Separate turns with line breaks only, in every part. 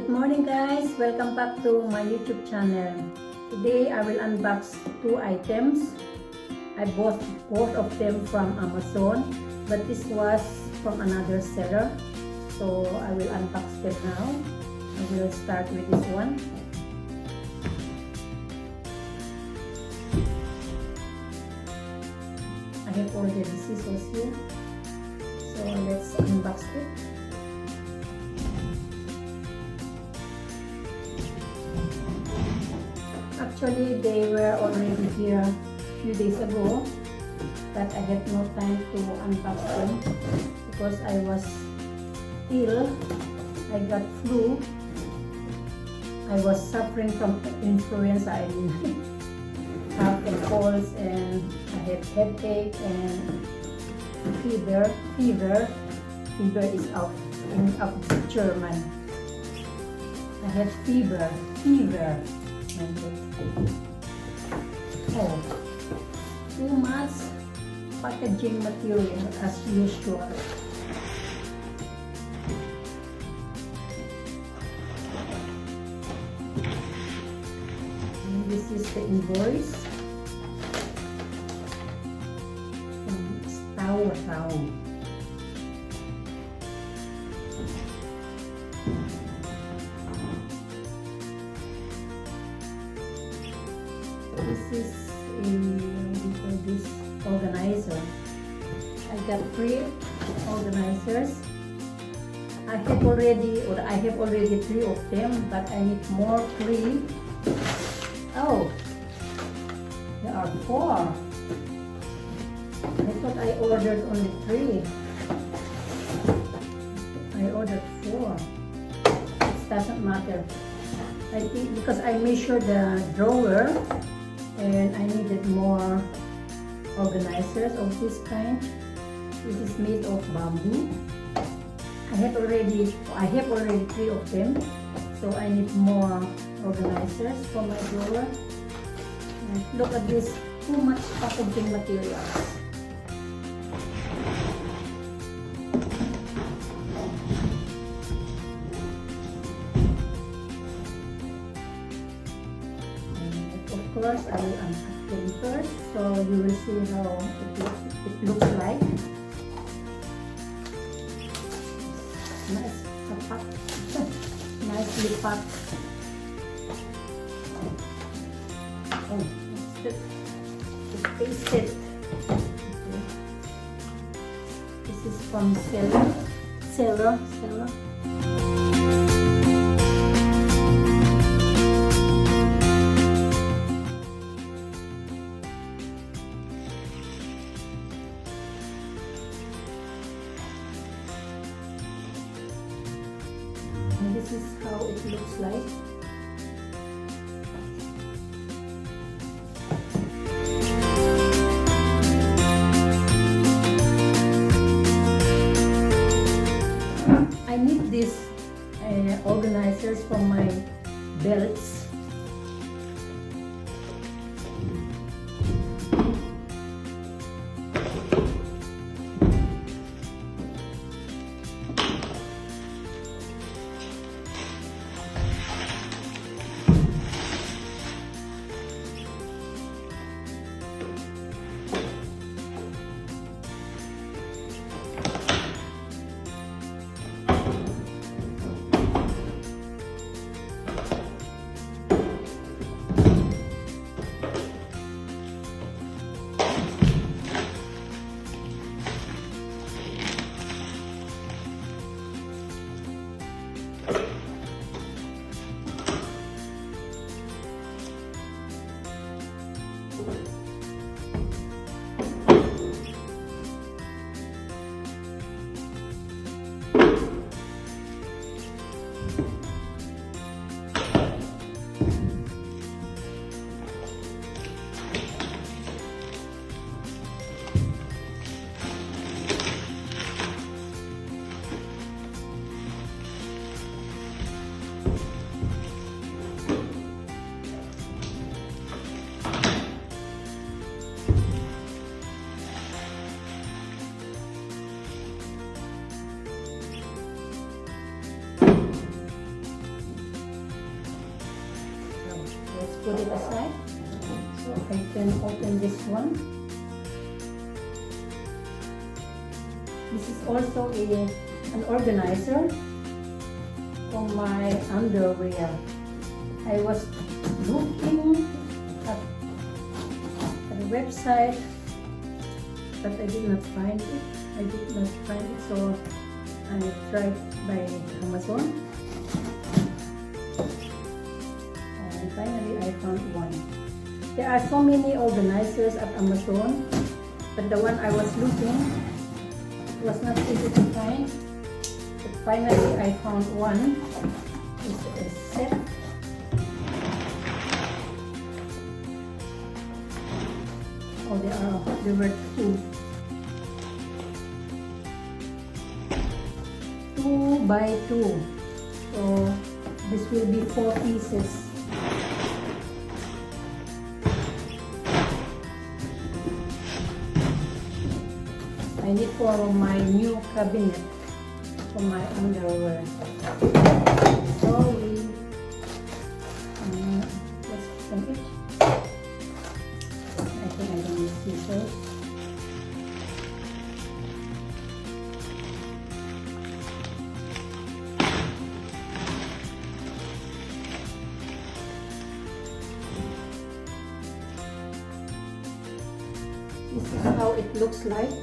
Good morning guys! Welcome back to my YouTube channel. Today I will unbox two items. I bought both of them from Amazon, but this was from another seller. So I will unbox them now. I will start with this one. I have already scissors here. So let's unbox it. Actually, they were already here a few days ago, but I had no time to unbox them because I was ill. I got flu. I was suffering from influenza. I mean, cough and colds, and I had headache and fever. Fever is out of German. I had fever. Oh, too much packaging material as usual. And this is the invoice from Town. This is this organizer. I got 3 organizers. I have already 3 of them, but I need more 3. Oh, there are 4. I thought I ordered only 3. I ordered 4. It doesn't matter. I think because I measured the drawer and I needed more organizers of this kind. This is made of bamboo. I have already 3 of them, so I need more organizers for my drawer. And look at this, too much packaging materials. Of course, I will unpack them first, so you will see how it looks like. Nice packed, nicely packed. Oh, it's pasted. Okay. This is from seller. And this is how it looks like. I need these organizers for my belts. aside. So I can open this one. This is also an organizer for my underwear. I was looking at the website, but I did not find it. So I tried by Amazon, and finally I found one. There are so many organizers at Amazon, but the one I was looking was not easy to find. But finally I found one. It's a set. Oh, there were two by 2. So this will be 4 pieces. I need for my new cabinet for my underwear. So let's open it. I think I don't need scissors. This is how it looks like.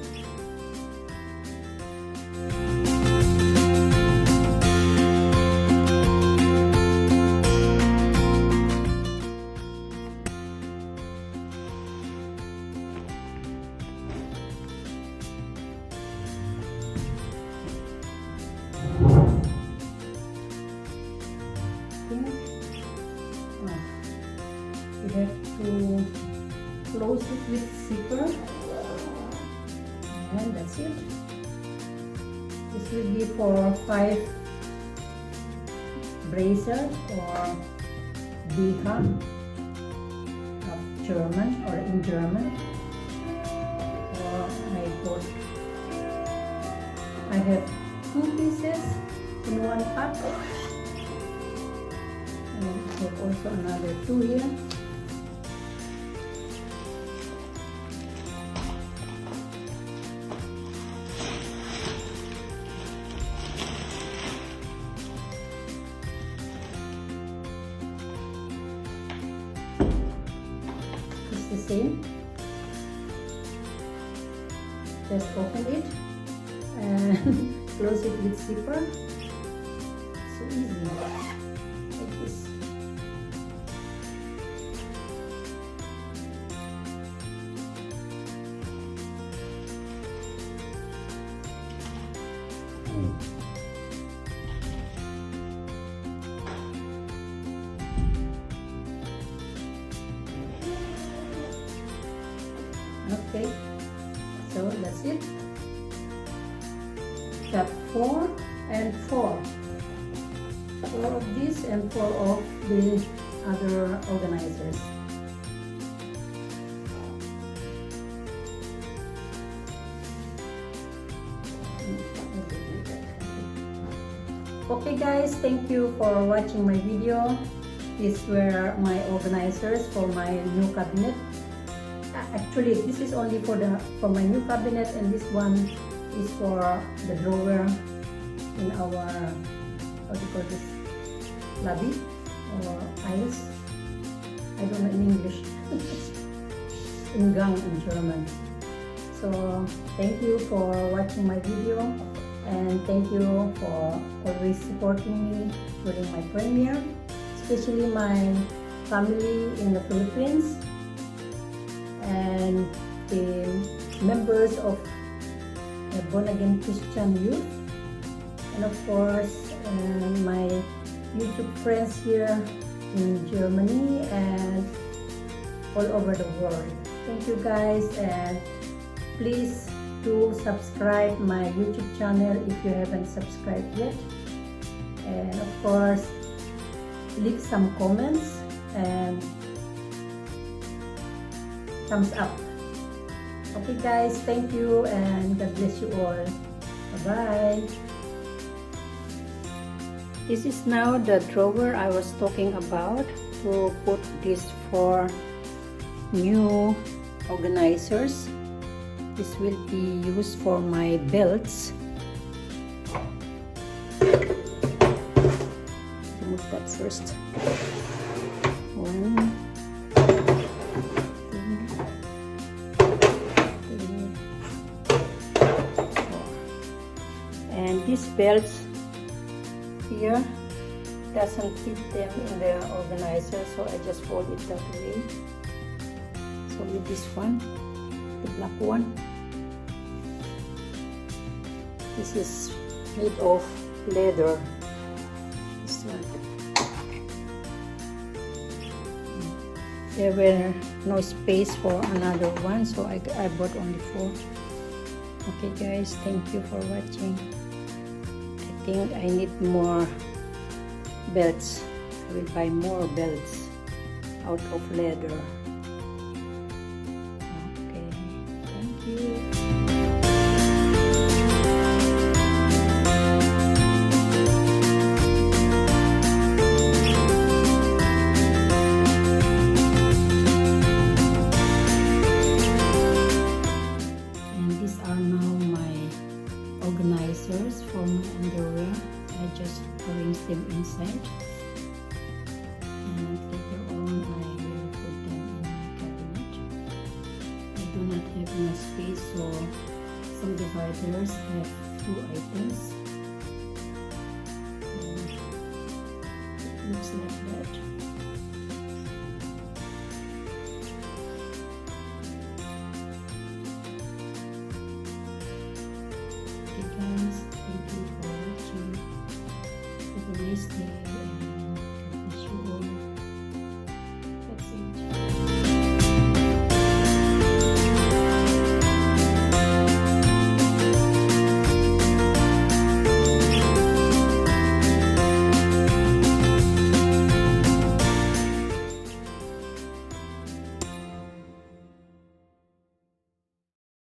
You have to close it with zipper, and that's it. This will be for 5 braces or Bücher of German or in German. So I have 2 pieces in one pack, and I have also another 2 here. The same. Just open it and close it with zipper. So easy, like this. Okay, so that's it. Got 4 and 4. 4 of this and 4 of the other organizers. Okay guys, thank you for watching my video. These were my organizers for my new cabinet. Actually, this is only for my new cabinet, and this one is for the drawer in our, what do you call this, lobby or aisles. I don't know in English. In Gang in German. So thank you for watching my video, and thank you for always supporting me during my premiere, especially my family in the Philippines and the members of the Born Again Christian Youth, and of course my YouTube friends here in Germany and all over the world. Thank you guys, and please do subscribe my YouTube channel if you haven't subscribed yet, and of course leave some comments and thumbs up. Okay guys, thank you and God bless you all. Bye-bye. This is now the drawer I was talking about. to put these 4 new organizers. This will be used for my belts. Remove that first. 1, 2, 3, 4. And these belts here doesn't fit them in the organizer, so I just fold it that way. So with this one, the black one, this is made of leather. This one. There were no space for another one, so I bought only 4. Okay guys, thank you for watching. I think I need more belts. I will buy more belts out of leather. Okay, thank you. Organizers for my underwear. I just arrange them inside, and later on I will put them in my cabinet. I do not have enough space, so some dividers have 2 items. So it looks like that.